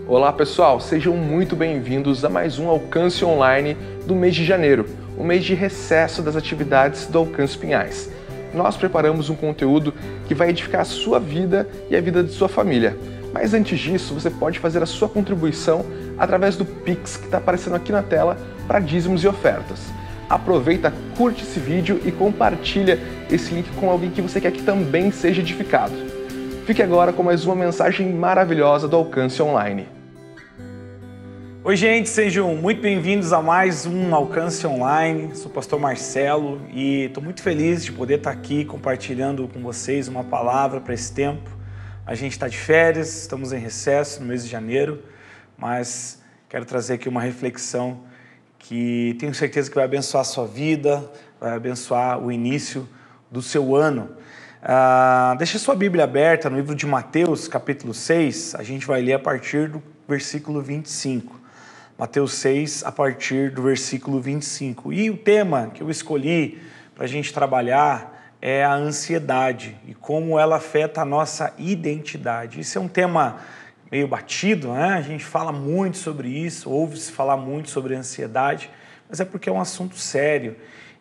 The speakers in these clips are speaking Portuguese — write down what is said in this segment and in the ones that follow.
Olá pessoal, sejam muito bem-vindos a mais um Alcance Online do mês de janeiro, o mês de recesso das atividades do Alcance Pinhais. Nós preparamos um conteúdo que vai edificar a sua vida e a vida de sua família. Mas antes disso, você pode fazer a sua contribuição através do Pix que está aparecendo aqui na tela para dízimos e ofertas. Aproveita, curte esse vídeo e compartilha esse link com alguém que você quer que também seja edificado. Fique agora com mais uma mensagem maravilhosa do Alcance Online. Oi gente, sejam muito bem-vindos a mais um Alcance Online. Sou o pastor Marcelo e estou muito feliz de poder estar aqui compartilhando com vocês uma palavra para esse tempo. A gente está de férias, estamos em recesso no mês de janeiro, mas quero trazer aqui uma reflexão que tenho certeza que vai abençoar a sua vida, vai abençoar o início do seu ano. Deixa sua Bíblia aberta no livro de Mateus, capítulo 6, a gente vai ler a partir do versículo 25. Mateus 6, a partir do versículo 25. E o tema que eu escolhi para a gente trabalhar é a ansiedade e como ela afeta a nossa identidade. Isso é um tema meio batido, né? A gente fala muito sobre isso, ouve-se falar muito sobre ansiedade, mas é porque é um assunto sério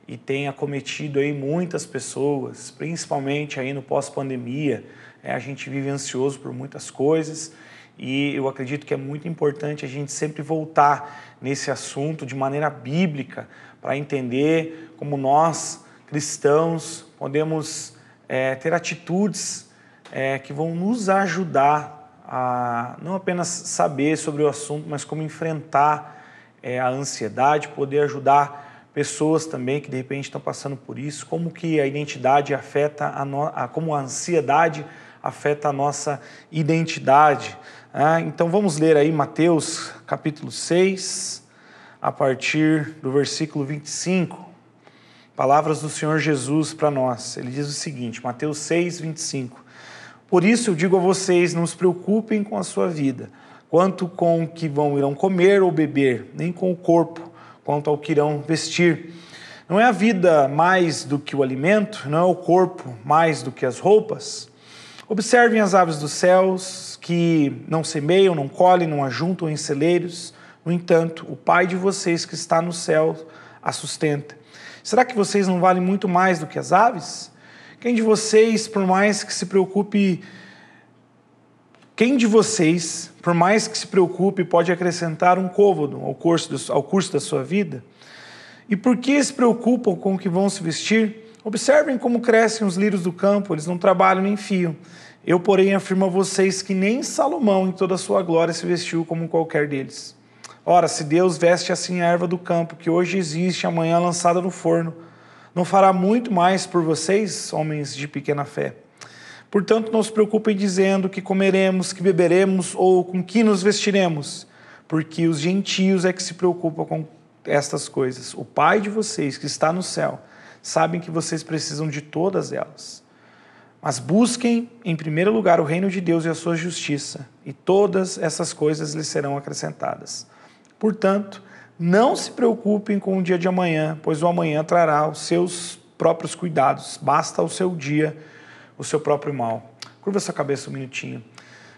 e tem acometido aí muitas pessoas, principalmente aí no pós-pandemia. A gente vive ansioso por muitas coisas e eu acredito que é muito importante a gente sempre voltar nesse assunto de maneira bíblica para entender como nós, cristãos, podemos ter atitudes que vão nos ajudar a não apenas saber sobre o assunto, mas como enfrentar a ansiedade, poder ajudar pessoas também que de repente estão passando por isso, como que a identidade afeta como a ansiedade afeta a nossa identidade. Então vamos ler aí Mateus capítulo 6, a partir do versículo 25, palavras do Senhor Jesus para nós. Ele diz o seguinte, Mateus 6, 25. Por isso eu digo a vocês, não se preocupem com a sua vida, quanto com o que irão comer ou beber, nem com o corpo, quanto ao que irão vestir. Não é a vida mais do que o alimento? Não é o corpo mais do que as roupas? Observem as aves dos céus, que não semeiam, não colhem, não ajuntam em celeiros. No entanto, o Pai de vocês que está no céu a sustenta. Será que vocês não valem muito mais do que as aves? Quem de vocês, por mais que se preocupe, pode acrescentar um côvado ao curso da sua vida? E por que se preocupam com o que vão se vestir? Observem como crescem os lírios do campo, eles não trabalham nem fiam. Eu, porém, afirmo a vocês que nem Salomão, em toda a sua glória, se vestiu como qualquer deles. Ora, se Deus veste assim a erva do campo, que hoje existe, amanhã lançada no forno, não fará muito mais por vocês, homens de pequena fé? Portanto, não se preocupem dizendo que comeremos, que beberemos ou com que nos vestiremos, porque os gentios é que se preocupam com estas coisas. O Pai de vocês, que está no céu, sabe que vocês precisam de todas elas. Mas busquem, em primeiro lugar, o reino de Deus e a sua justiça, e todas essas coisas lhes serão acrescentadas. Portanto, não se preocupem com o dia de amanhã, pois o amanhã trará os seus próprios cuidados. Basta ao seu dia o seu próprio mal. Curva sua cabeça um minutinho.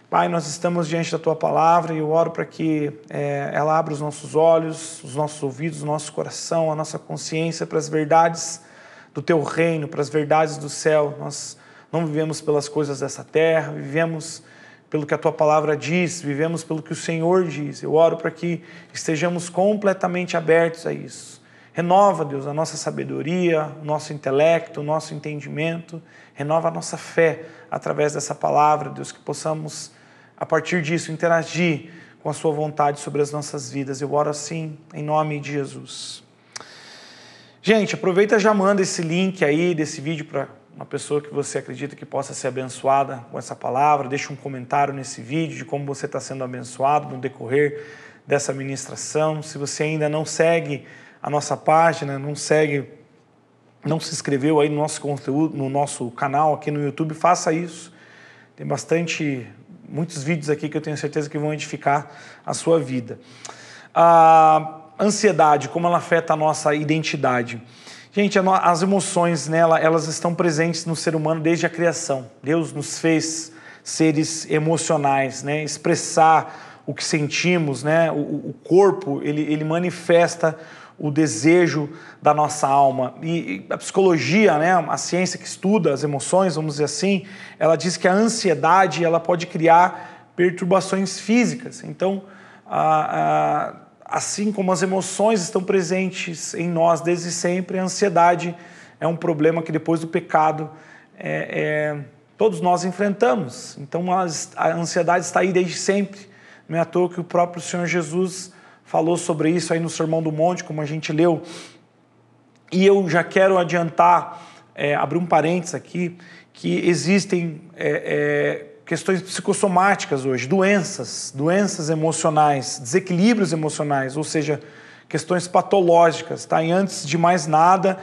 Pai, nós estamos diante da Tua palavra e eu oro para que ela abra os nossos olhos, os nossos ouvidos, o nosso coração, a nossa consciência para as verdades do Teu reino, para as verdades do céu. Nós não vivemos pelas coisas dessa terra, vivemos pelo que a Tua palavra diz, vivemos pelo que o Senhor diz. Eu oro para que estejamos completamente abertos a isso. Renova, Deus, a nossa sabedoria, o nosso intelecto, o nosso entendimento. Renova a nossa fé através dessa palavra, Deus, que possamos, a partir disso, interagir com a Sua vontade sobre as nossas vidas. Eu oro assim, em nome de Jesus. Gente, aproveita e já manda esse link aí desse vídeo para uma pessoa que você acredita que possa ser abençoada com essa palavra. Deixa um comentário nesse vídeo de como você está sendo abençoado no decorrer dessa ministração. Se você ainda não segue a nossa página, não se inscreveu aí no nosso conteúdo, no nosso canal aqui no YouTube, faça isso. Tem muitos vídeos aqui que eu tenho certeza que vão edificar a sua vida. A ansiedade, como ela afeta a nossa identidade. Gente, as emoções nela, elas estão presentes no ser humano desde a criação. Deus nos fez seres emocionais, né? Expressar o que sentimos, né? O corpo, ele manifesta o desejo da nossa alma. E a psicologia, né, a ciência que estuda as emoções, vamos dizer assim, ela diz que a ansiedade ela pode criar perturbações físicas. Então, assim como as emoções estão presentes em nós desde sempre, a ansiedade é um problema que depois do pecado todos nós enfrentamos. Então, a ansiedade está aí desde sempre. Não é à toa que o próprio Senhor Jesus falou sobre isso aí no Sermão do Monte, como a gente leu. E eu já quero adiantar, abrir um parênteses aqui, que existem questões psicossomáticas hoje, doenças emocionais, desequilíbrios emocionais, ou seja, questões patológicas, tá? E antes de mais nada,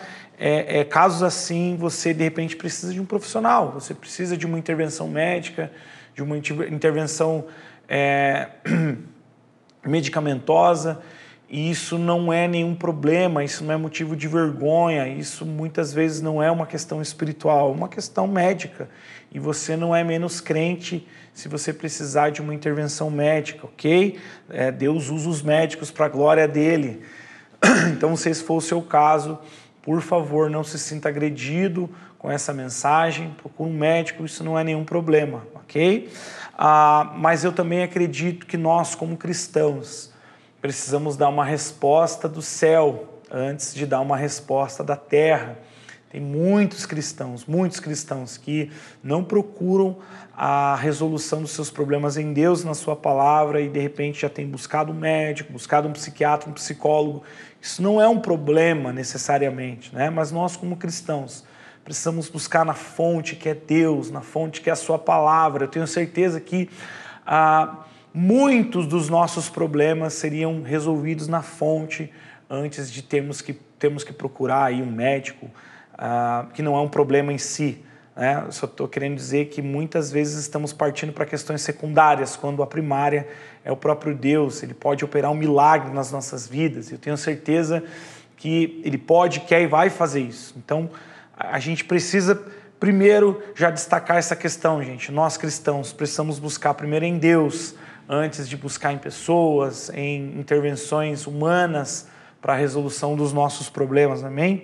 casos assim, você de repente precisa de um profissional, você precisa de uma intervenção médica, de uma intervenção medicamentosa, e isso não é nenhum problema, isso não é motivo de vergonha, isso muitas vezes não é uma questão espiritual, é uma questão médica, e você não é menos crente se você precisar de uma intervenção médica, ok? Deus usa os médicos para a glória dele. Então, se esse for o seu caso, por favor, não se sinta agredido com essa mensagem, procure um médico, isso não é nenhum problema, ok? Mas eu também acredito que nós, como cristãos, precisamos dar uma resposta do céu antes de dar uma resposta da terra. Tem muitos cristãos que não procuram a resolução dos seus problemas em Deus, na sua palavra, e de repente já tem buscado um médico, buscado um psiquiatra, um psicólogo. Isso não é um problema necessariamente, né? Mas nós, como cristãos, precisamos buscar na fonte que é Deus, na fonte que é a sua palavra. Eu tenho certeza que muitos dos nossos problemas seriam resolvidos na fonte antes de termos que procurar aí um médico, que não é um problema em si, né? Eu só estou querendo dizer que muitas vezes estamos partindo para questões secundárias, quando a primária é o próprio Deus. Ele pode operar um milagre nas nossas vidas. Eu tenho certeza que Ele pode, quer e vai fazer isso. Então, a gente precisa primeiro já destacar essa questão, gente. Nós cristãos precisamos buscar primeiro em Deus, antes de buscar em pessoas, em intervenções humanas para a resolução dos nossos problemas, amém?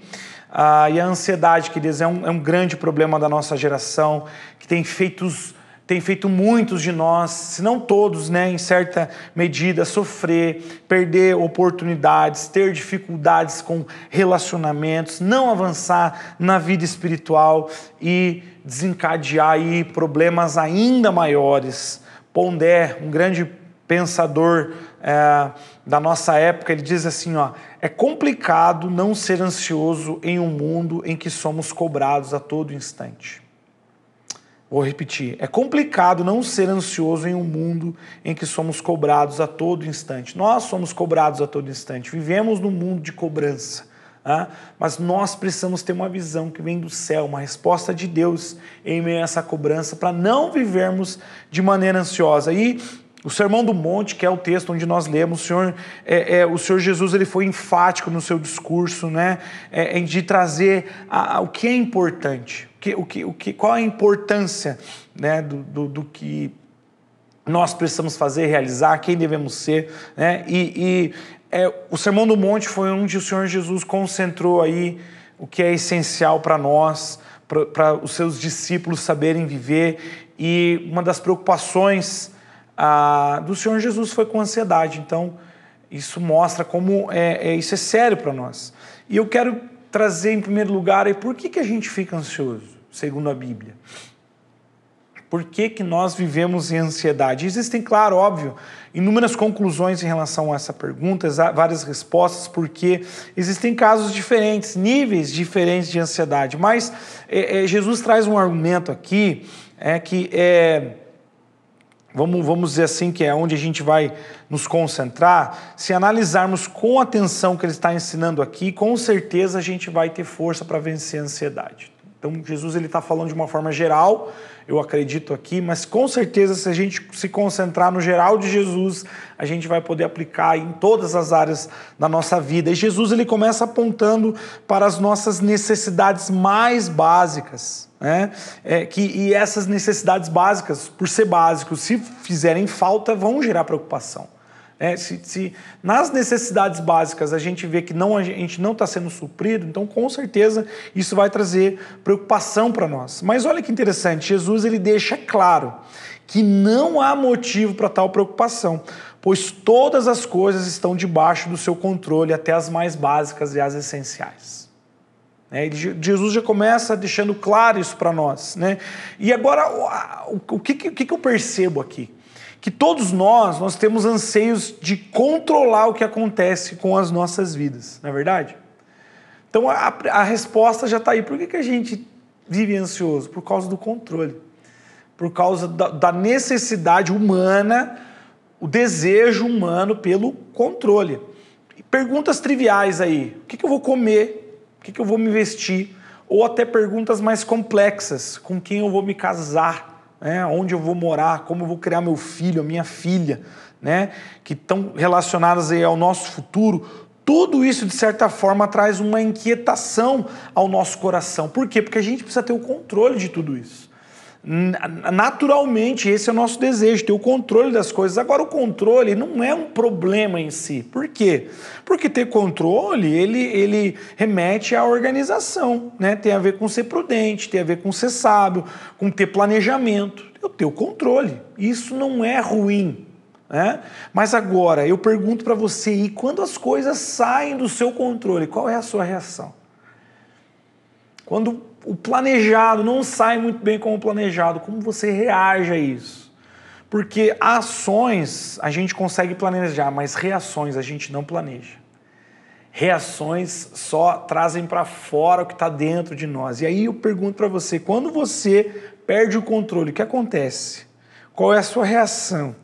E a ansiedade, queridos, é um grande problema da nossa geração, que tem feito muitos de nós, se não todos, né, em certa medida, sofrer, perder oportunidades, ter dificuldades com relacionamentos, não avançar na vida espiritual e desencadear aí problemas ainda maiores. Pondé, um grande pensador da nossa época, ele diz assim, é complicado não ser ansioso em um mundo em que somos cobrados a todo instante. Vou repetir, é complicado não ser ansioso em um mundo em que somos cobrados a todo instante. Nós somos cobrados a todo instante, vivemos num mundo de cobrança, mas nós precisamos ter uma visão que vem do céu, uma resposta de Deus em meio a essa cobrança, para não vivermos de maneira ansiosa. E o Sermão do Monte, que é o texto onde nós lemos, o Senhor Jesus ele foi enfático no seu discurso, né, de trazer o que é importante, qual a importância, né, do que nós precisamos fazer, realizar, quem devemos ser, né, o Sermão do Monte foi onde o Senhor Jesus concentrou aí o que é essencial para nós, para os seus discípulos saberem viver, e uma das preocupações do Senhor Jesus foi com a ansiedade. Então, isso mostra como isso é sério para nós. E eu quero trazer em primeiro lugar, por que a gente fica ansioso, segundo a Bíblia? Por que nós vivemos em ansiedade? Existem, claro, óbvio, inúmeras conclusões em relação a essa pergunta, várias respostas, porque existem casos diferentes, níveis diferentes de ansiedade. Mas Jesus traz um argumento aqui, vamos dizer assim, que é onde a gente vai nos concentrar. Se analisarmos com atenção o que ele está ensinando aqui, com certeza a gente vai ter força para vencer a ansiedade. Então, Jesus está falando de uma forma geral, eu acredito aqui, mas com certeza se a gente se concentrar no geral de Jesus, a gente vai poder aplicar em todas as áreas da nossa vida. E Jesus ele começa apontando para as nossas necessidades mais básicas, né? E essas necessidades básicas, por ser básicos, se fizerem falta, vão gerar preocupação. Se nas necessidades básicas a gente vê que a gente não está sendo suprido, então com certeza isso vai trazer preocupação para nós. Mas olha que interessante, Jesus ele deixa claro que não há motivo para tal preocupação, pois todas as coisas estão debaixo do seu controle, até as mais básicas e as essenciais. Jesus já começa deixando claro isso para nós. E agora, o que eu percebo aqui? Que todos nós temos anseios de controlar o que acontece com as nossas vidas, não é verdade? Então a resposta já está aí. Por que a gente vive ansioso? Por causa do controle. Por causa da necessidade humana, o desejo humano pelo controle. Perguntas triviais aí. O que eu vou comer? O que eu vou me vestir? Ou até perguntas mais complexas. Com quem eu vou me casar? Onde eu vou morar, como eu vou criar meu filho, a minha filha, que estão relacionadas aí ao nosso futuro. Tudo isso, de certa forma, traz uma inquietação ao nosso coração. Por quê? Porque a gente precisa ter o controle de tudo isso. Naturalmente, esse é o nosso desejo, ter o controle das coisas. Agora, o controle não é um problema em si. Por quê? Porque ter controle, ele remete à organização, Tem a ver com ser prudente, tem a ver com ser sábio, com ter planejamento. Eu tenho controle. Isso não é ruim, Mas agora, eu pergunto para você, e quando as saem do seu controle, qual é a sua reação? Quando o planejado não sai muito bem como planejado, como você reage a isso? Porque ações a gente consegue planejar, mas reações a gente não planeja. Reações só trazem para fora o que está dentro de nós. E aí eu pergunto para você, quando você perde o controle, o que acontece? Qual é a sua reação?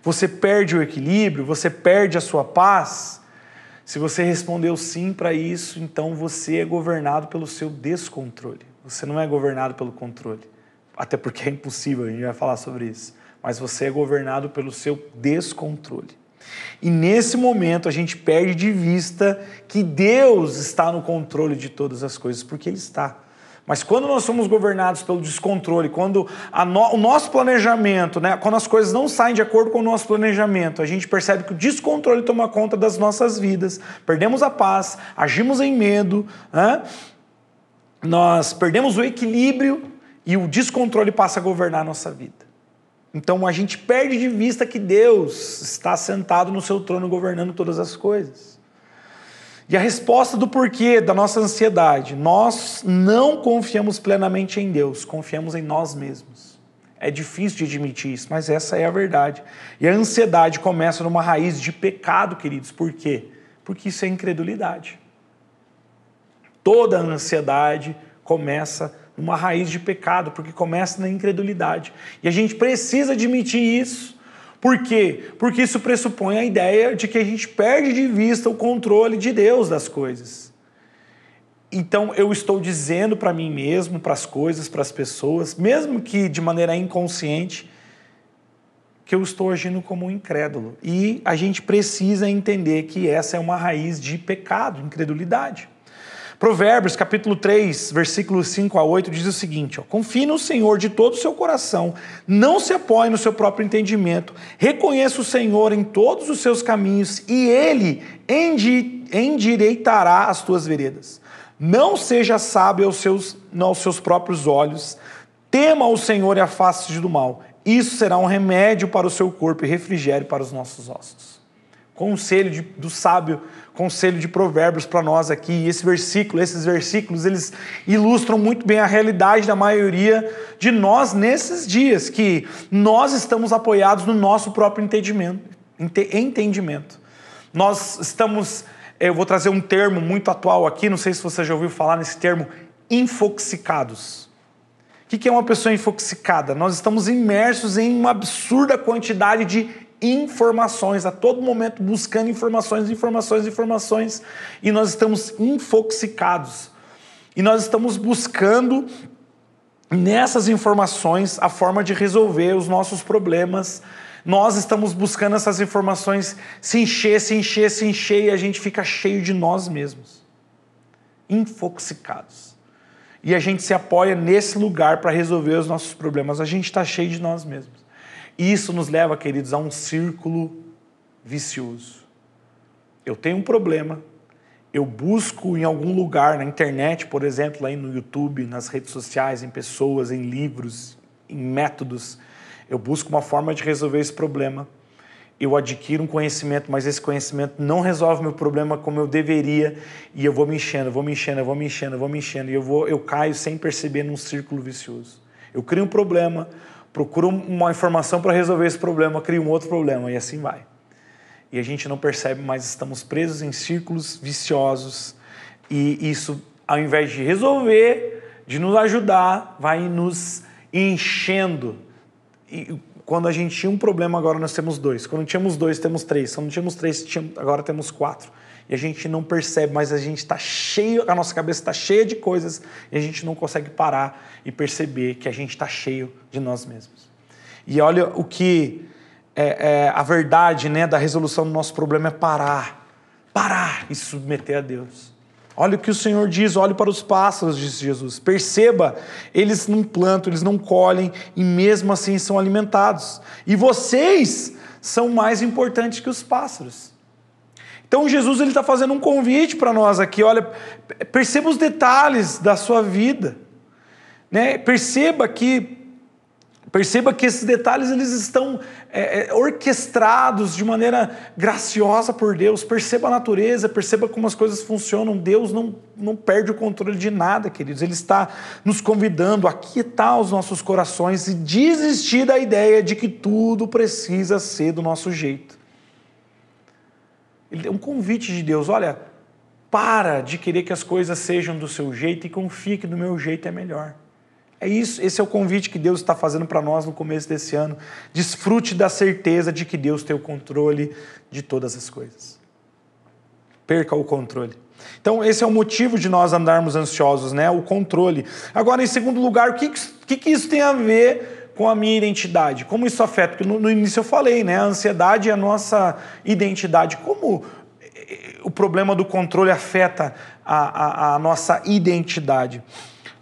Você perde o equilíbrio? Você perde a sua paz? Se você respondeu sim para isso, então você é governado pelo seu descontrole. Você não é governado pelo controle. Até porque é impossível, a gente vai falar sobre isso. Mas você é governado pelo seu descontrole. E nesse momento a gente perde de vista que Deus está no controle de todas as coisas, porque Ele está. Mas quando nós somos governados pelo descontrole, quando o nosso planejamento, quando as coisas não saem de acordo com o nosso planejamento, a gente percebe que o descontrole toma conta das nossas vidas, perdemos a paz, agimos em medo, nós perdemos o equilíbrio e o descontrole passa a governar a nossa vida. Então a gente perde de vista que Deus está sentado no seu trono governando todas as coisas. E a resposta do porquê da nossa ansiedade, nós não confiamos plenamente em Deus, confiamos em nós mesmos. É difícil de admitir isso, mas essa é a verdade. E a ansiedade começa numa raiz de pecado, queridos. Por quê? Porque isso é incredulidade. Toda a ansiedade começa numa raiz de pecado, porque começa na incredulidade. E a gente precisa admitir isso. Por quê? Porque isso pressupõe a ideia de que a gente perde de vista o controle de Deus das coisas. Então eu estou dizendo para mim mesmo, para as coisas, para as pessoas, mesmo que de maneira inconsciente, que eu estou agindo como um incrédulo. E a gente precisa entender que essa é uma raiz de pecado, incredulidade. Provérbios, capítulo 3, versículos 5 a 8, diz o seguinte: confie no Senhor de todo o seu coração, não se apoie no seu próprio entendimento, reconheça o Senhor em todos os seus caminhos e Ele endireitará as tuas veredas. Não seja sábio aos seus próprios olhos, tema o Senhor e afaste-se do mal. Isso será um remédio para o seu corpo e refrigério para os nossos ossos. Conselho do sábio, conselho de Provérbios para nós aqui. E esses versículos, eles ilustram muito bem a realidade da maioria de nós nesses dias, que nós estamos apoiados no nosso próprio entendimento. Nós estamos, eu vou trazer um termo muito atual aqui, não sei se você já ouviu falar nesse termo, infoxicados. O que é uma pessoa infoxicada? Nós estamos imersos em uma absurda quantidade de informações, a todo momento buscando informações, e nós estamos infoxicados. E nós estamos buscando nessas informações a forma de resolver os nossos problemas. Nós estamos buscando essas informações se encher, e a gente fica cheio de nós mesmos. Infoxicados. e a gente se apoia nesse lugar para resolver os nossos problemas. A gente está cheio de nós mesmos. E isso nos leva, queridos, a um círculo vicioso. Eu tenho um problema, eu busco em algum lugar, na internet, por exemplo, aí no YouTube, nas redes sociais, em pessoas, em livros, em métodos, eu busco uma forma de resolver esse problema. Eu adquiro um conhecimento, mas esse conhecimento não resolve meu problema como eu deveria, e eu vou me enchendo, e eu caio sem perceber num círculo vicioso. Eu crio um problema, procuro uma informação para resolver esse problema, crio um outro problema, e assim vai. E a gente não percebe, mas estamos presos em círculos viciosos, e isso, ao invés de resolver, de nos ajudar, vai nos enchendo. E quando a gente tinha um problema, agora nós temos dois. Quando tínhamos dois, temos três. Quando tínhamos três, agora temos quatro. E a gente não percebe, mas a gente está cheio, a nossa cabeça está cheia de coisas, e a gente não consegue parar e perceber que a gente está cheio de nós mesmos. E olha o que a verdade, né, da resolução do nosso problema é parar e submeter a Deus. Olha o que o Senhor diz, olhe para os pássaros, disse Jesus. Perceba, eles não plantam, eles não colhem e mesmo assim são alimentados. E vocês são mais importantes que os pássaros. Então Jesus está fazendo um convite para nós aqui. Olha, perceba os detalhes da sua vida. Né? Perceba que esses detalhes eles estão orquestrados de maneira graciosa por Deus. Perceba a natureza, perceba como as coisas funcionam. Deus não perde o controle de nada, queridos. Ele está nos convidando a aquietar os nossos corações e desistir da ideia de que tudo precisa ser do nosso jeito. É um convite de Deus. Olha, para de querer que as coisas sejam do seu jeito e confie que do meu jeito é melhor. É isso, esse é o convite que Deus está fazendo para nós no começo desse ano. Desfrute da certeza de que Deus tem o controle de todas as coisas. Perca o controle. Então, esse é o motivo de nós andarmos ansiosos, né? O controle. Agora, em segundo lugar, o que isso tem a ver com a minha identidade? Como isso afeta? Porque no início eu falei, né? A ansiedade é a nossa identidade. Como o problema do controle afeta a nossa identidade?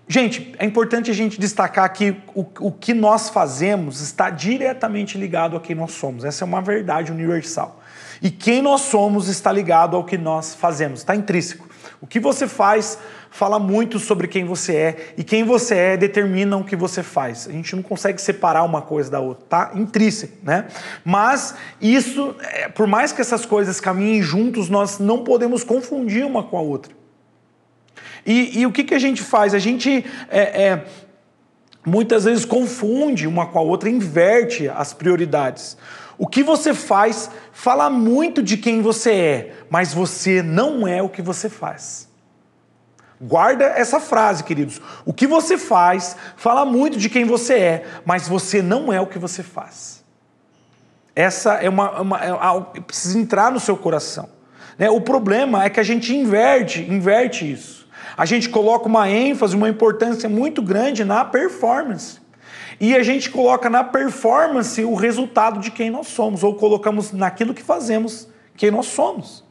Gente, é importante a gente destacar que o que nós fazemos está diretamente ligado a quem nós somos. Essa é uma verdade universal. E quem nós somos está ligado ao que nós fazemos, está intrínseco. O que você faz fala muito sobre quem você é, e quem você é determina o que você faz. A gente não consegue separar uma coisa da outra, tá? Intrínseco, né? Mas isso, por mais que essas coisas caminhem juntos, nós não podemos confundir uma com a outra. E o que a gente faz? A gente muitas vezes confunde uma com a outra, inverte as prioridades. O que você faz fala muito de quem você é, mas você não é o que você faz. Guarda essa frase, queridos. O que você faz fala muito de quem você é, mas você não é o que você faz. Essa é precisa entrar no seu coração. Né? O problema é que a gente inverte isso. A gente coloca uma ênfase, uma importância muito grande na performance. E a gente coloca na performance o resultado de quem nós somos, ou colocamos naquilo que fazemos quem nós somos.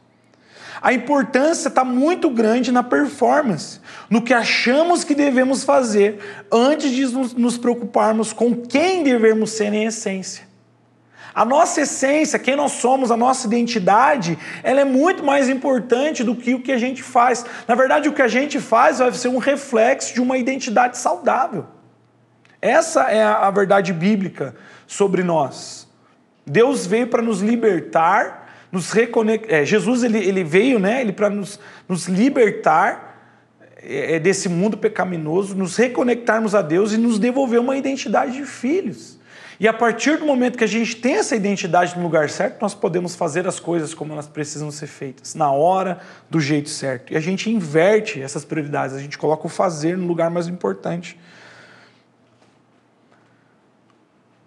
A importância está muito grande na performance, no que achamos que devemos fazer, antes de nos preocuparmos com quem devemos ser em essência. A nossa essência, quem nós somos, a nossa identidade, ela é muito mais importante do que o que a gente faz. Na verdade, o que a gente faz vai ser um reflexo de uma identidade saudável. Essa é a verdade bíblica sobre nós. Deus veio para nos libertar, nos reconectar. Jesus ele veio, né, para nos libertar desse mundo pecaminoso, nos reconectarmos a Deus e nos devolver uma identidade de filhos. E a partir do momento que a gente tem essa identidade no lugar certo, nós podemos fazer as coisas como elas precisam ser feitas, na hora, do jeito certo. E a gente inverte essas prioridades, a gente coloca o fazer no lugar mais importante.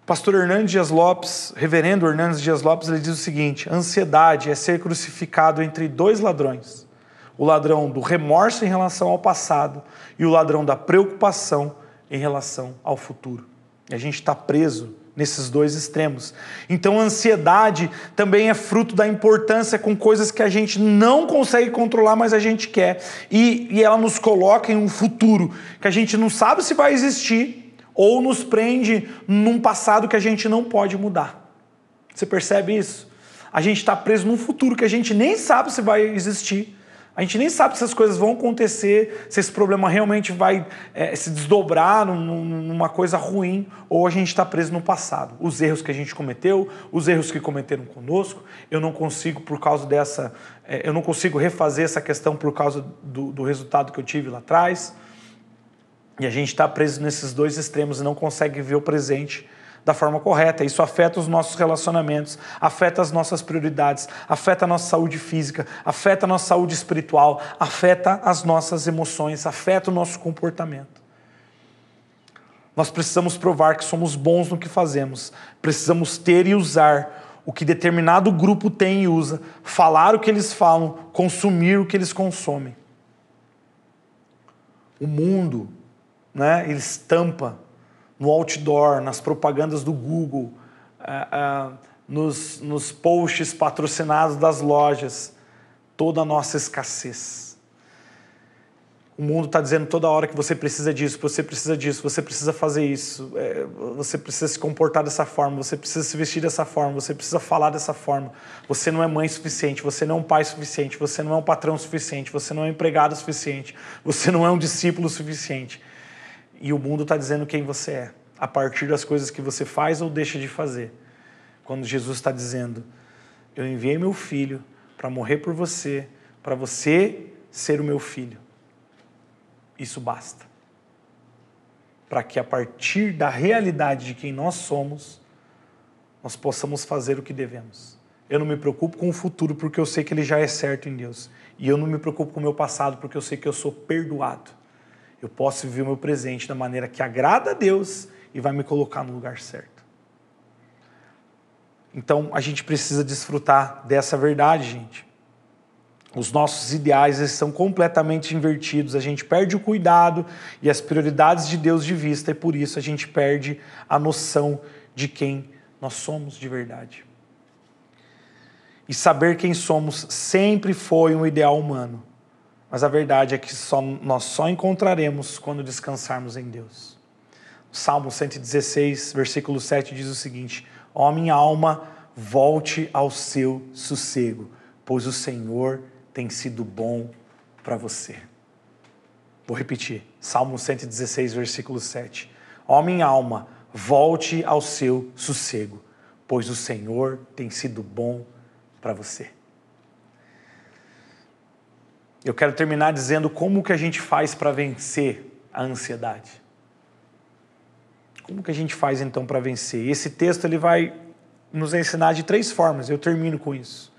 Pastor Hernandes Dias Lopes, reverendo Hernandes Dias Lopes, ele diz o seguinte: a ansiedade é ser crucificado entre dois ladrões. O ladrão do remorso em relação ao passado e o ladrão da preocupação em relação ao futuro. E a gente está preso nesses dois extremos. Então a ansiedade também é fruto da importância com coisas que a gente não consegue controlar, mas a gente quer. E ela nos coloca em um futuro que a gente não sabe se vai existir, ou nos prende num passado que a gente não pode mudar. Você percebe isso? A gente está preso num futuro que a gente nem sabe se vai existir. A gente nem sabe se as coisas vão acontecer, se esse problema realmente vai se desdobrar numa coisa ruim, ou a gente está preso no passado. Os erros que a gente cometeu, os erros que cometeram conosco, eu não consigo eu não consigo refazer essa questão por causa do resultado que eu tive lá atrás. E a gente está preso nesses dois extremos e não consegue ver o presente da forma correta. Isso afeta os nossos relacionamentos, afeta as nossas prioridades, afeta a nossa saúde física, afeta a nossa saúde espiritual, afeta as nossas emoções, afeta o nosso comportamento. Nós precisamos provar que somos bons no que fazemos, precisamos ter e usar o que determinado grupo tem e usa, falar o que eles falam, consumir o que eles consomem. O mundo, ele estampa no outdoor, nas propagandas do Google, nos posts patrocinados das lojas, toda a nossa escassez. O mundo está dizendo toda hora que você precisa disso, você precisa disso, você precisa fazer isso, você precisa se comportar dessa forma, você precisa se vestir dessa forma, você precisa falar dessa forma. Você não é mãe suficiente, você não é um pai suficiente, você não é um patrão suficiente, você não é um empregado suficiente, você não é um discípulo suficiente. E o mundo está dizendo quem você é, a partir das coisas que você faz ou deixa de fazer. Quando Jesus está dizendo, eu enviei meu filho para morrer por você, para você ser o meu filho. Isso basta. Para que a partir da realidade de quem nós somos, nós possamos fazer o que devemos. Eu não me preocupo com o futuro porque eu sei que ele já é certo em Deus. E eu não me preocupo com o meu passado porque eu sei que eu sou perdoado. Eu posso viver o meu presente da maneira que agrada a Deus e vai me colocar no lugar certo. Então, a gente precisa desfrutar dessa verdade, gente. Os nossos ideais eles são completamente invertidos. A gente perde o cuidado e as prioridades de Deus de vista e por isso a gente perde a noção de quem nós somos de verdade. E saber quem somos sempre foi um ideal humano. Mas a verdade é que nós só encontraremos quando descansarmos em Deus. O Salmo 116, versículo 7 diz o seguinte: ó minha alma, volte ao seu sossego, pois o Senhor tem sido bom para você. Vou repetir, Salmo 116, versículo 7. Ó minha alma, volte ao seu sossego, pois o Senhor tem sido bom para você. Eu quero terminar dizendo como que a gente faz para vencer a ansiedade. Como que a gente faz então para vencer? Esse texto ele vai nos ensinar de 3 formas, eu termino com isso.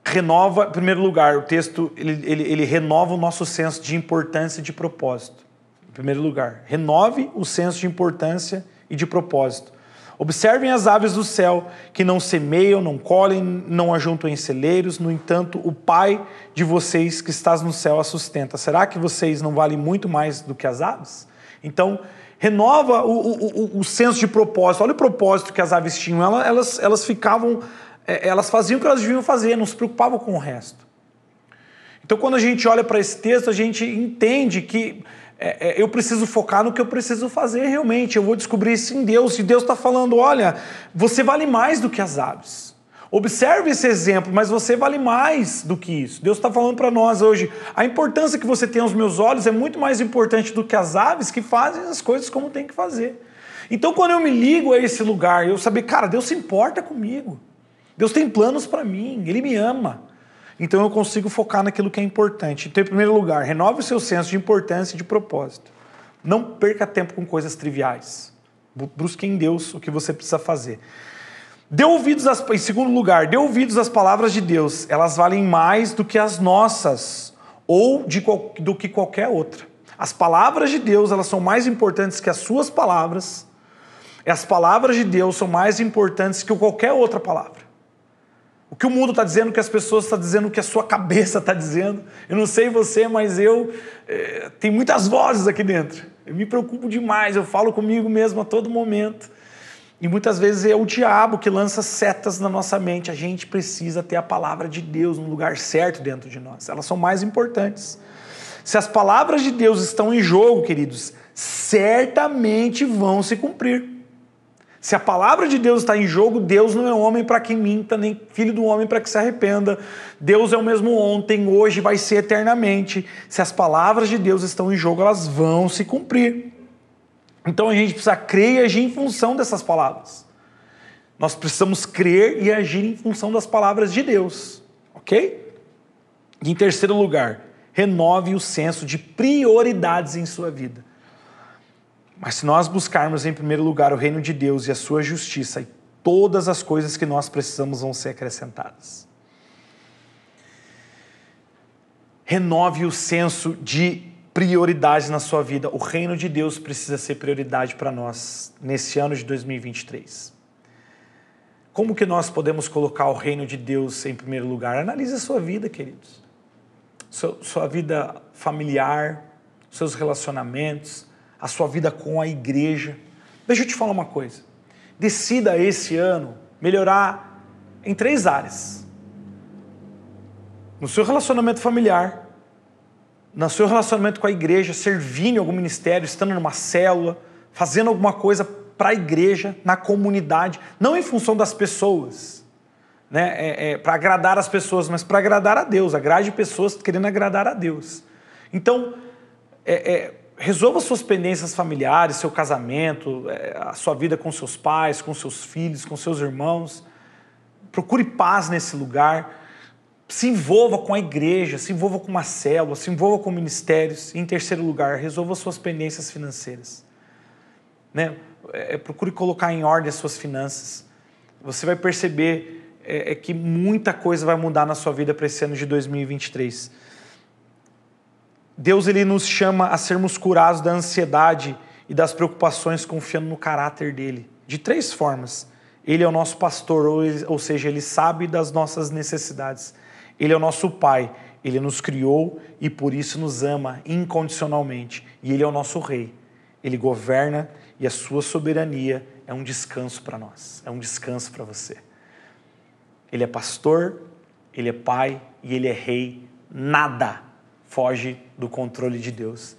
Renova, em primeiro lugar, o texto ele renova o nosso senso de importância e de propósito. Em primeiro lugar, renove o senso de importância e de propósito. Observem as aves do céu, que não semeiam, não colhem, não ajuntam em celeiros, no entanto, o Pai de vocês que estás no céu a sustenta. Será que vocês não valem muito mais do que as aves? Então, renova o senso de propósito. Olha o propósito que as aves tinham. Elas faziam o que elas deviam fazer, não se preocupavam com o resto. Então, quando a gente olha para esse texto, a gente entende que eu preciso focar no que eu preciso fazer realmente. Eu vou descobrir isso em Deus. E Deus está falando, olha, você vale mais do que as aves. Observe esse exemplo, mas você vale mais do que isso. Deus está falando para nós hoje, a importância que você tem aos meus olhos é muito mais importante do que as aves que fazem as coisas como tem que fazer. Então, quando eu me ligo a esse lugar, eu saber, cara, Deus se importa comigo. Deus tem planos para mim, Ele me ama. Então eu consigo focar naquilo que é importante. Então, em primeiro lugar, renove o seu senso de importância e de propósito. Não perca tempo com coisas triviais. Busque em Deus o que você precisa fazer. Em segundo lugar, dê ouvidos às palavras de Deus. Elas valem mais do que as nossas ou do que qualquer outra. As palavras de Deus, elas são mais importantes que as suas palavras. As palavras de Deus são mais importantes que qualquer outra palavra. O que o mundo está dizendo, o que as pessoas estão dizendo, o que a sua cabeça está dizendo. Eu não sei você, mas tem muitas vozes aqui dentro. Eu me preocupo demais, eu falo comigo mesmo a todo momento. E muitas vezes é o diabo que lança setas na nossa mente. A gente precisa ter a palavra de Deus no lugar certo dentro de nós. Elas são mais importantes. Se as palavras de Deus estão em jogo, queridos, certamente vão se cumprir. Se a palavra de Deus está em jogo, Deus não é homem para que minta, nem filho do homem para que se arrependa. Deus é o mesmo ontem, hoje, vai ser eternamente. Se as palavras de Deus estão em jogo, elas vão se cumprir. Então a gente precisa crer e agir em função dessas palavras. Nós precisamos crer e agir em função das palavras de Deus, ok? E em terceiro lugar, renove o senso de prioridades em sua vida. Mas se nós buscarmos em primeiro lugar o reino de Deus e a sua justiça, e todas as coisas que nós precisamos vão ser acrescentadas. Renove o senso de prioridades na sua vida. O reino de Deus precisa ser prioridade para nós nesse ano de 2023. Como que nós podemos colocar o reino de Deus em primeiro lugar? Analise a sua vida, queridos. Sua vida familiar, seus relacionamentos, a sua vida com a igreja. Deixa eu te falar uma coisa. Decida esse ano melhorar em 3 áreas. No seu relacionamento familiar, no seu relacionamento com a igreja, servindo em algum ministério, estando numa célula, fazendo alguma coisa para a igreja, na comunidade, não em função das pessoas, né? Para agradar as pessoas, mas para agradar a Deus. Agrade pessoas querendo agradar a Deus. Então, resolva suas pendências familiares, seu casamento, a sua vida com seus pais, com seus filhos, com seus irmãos. Procure paz nesse lugar. Se envolva com a igreja, se envolva com uma célula, se envolva com ministérios. E, em terceiro lugar, resolva suas pendências financeiras. Né? Procure colocar em ordem as suas finanças. Você vai perceber que muita coisa vai mudar na sua vida para esse ano de 2023. Deus ele nos chama a sermos curados da ansiedade e das preocupações confiando no caráter dele. De 3 formas. Ele é o nosso pastor, ou seja, ele sabe das nossas necessidades. Ele é o nosso pai, ele nos criou e por isso nos ama incondicionalmente. E ele é o nosso rei. Ele governa e a sua soberania é um descanso para nós, é um descanso para você. Ele é pastor, ele é pai e ele é rei. Nada foge do controle de Deus.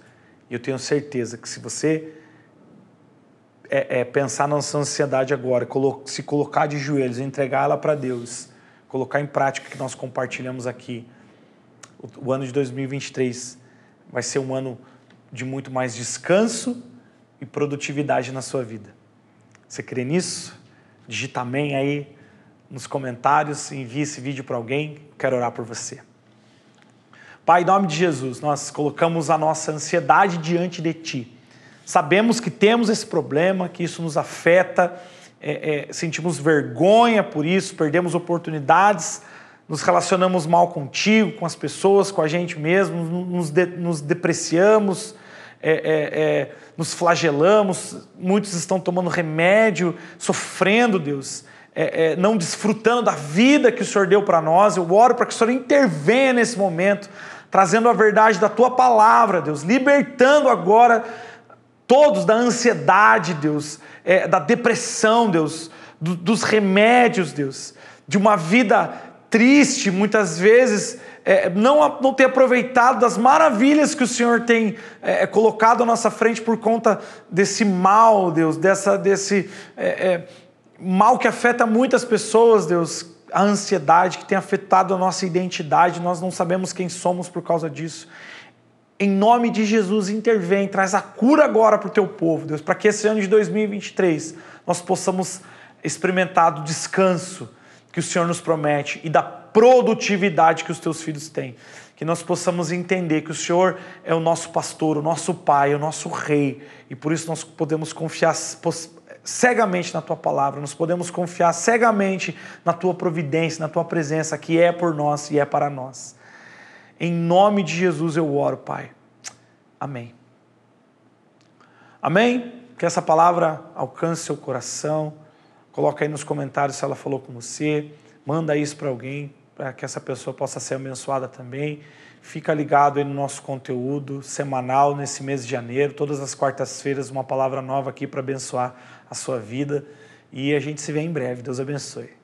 E eu tenho certeza que se você pensar na sua ansiedade agora, se colocar de joelhos, entregar ela para Deus, colocar em prática o que nós compartilhamos aqui, o ano de 2023 vai ser um ano de muito mais descanso e produtividade na sua vida. Você crê nisso? Digita amém aí nos comentários, envie esse vídeo para alguém, quero orar por você. Pai, em nome de Jesus, nós colocamos a nossa ansiedade diante de Ti. Sabemos que temos esse problema, que isso nos afeta, sentimos vergonha por isso, perdemos oportunidades, nos relacionamos mal contigo, com as pessoas, com a gente mesmo, nos depreciamos, nos flagelamos, muitos estão tomando remédio, sofrendo, Deus, não desfrutando da vida que o Senhor deu para nós. Eu oro para que o Senhor intervenha nesse momento, trazendo a verdade da Tua palavra, Deus, libertando agora todos da ansiedade, Deus, da depressão, Deus, dos remédios, Deus, de uma vida triste, muitas vezes, não ter aproveitado das maravilhas que o Senhor tem colocado à nossa frente por conta desse mal, Deus, desse mal que afeta muitas pessoas, Deus, a ansiedade que tem afetado a nossa identidade, nós não sabemos quem somos por causa disso. Em nome de Jesus, intervém, traz a cura agora para o Teu povo, Deus, para que esse ano de 2023 nós possamos experimentar do descanso que o Senhor nos promete e da produtividade que os Teus filhos têm. Que nós possamos entender que o Senhor é o nosso pastor, o nosso pai, o nosso rei, e por isso nós podemos confiar cegamente na Tua palavra, nós podemos confiar cegamente na Tua providência, na Tua presença, que é por nós e é para nós. Em nome de Jesus eu oro, Pai. Amém. Amém? Que essa palavra alcance seu coração. Coloca aí nos comentários se ela falou com você. manda isso para alguém, para que essa pessoa possa ser abençoada também. Fica ligado aí no nosso conteúdo semanal nesse mês de janeiro, todas as quartas-feiras, uma palavra nova aqui para abençoar a sua vida. E a gente se vê em breve. Deus abençoe.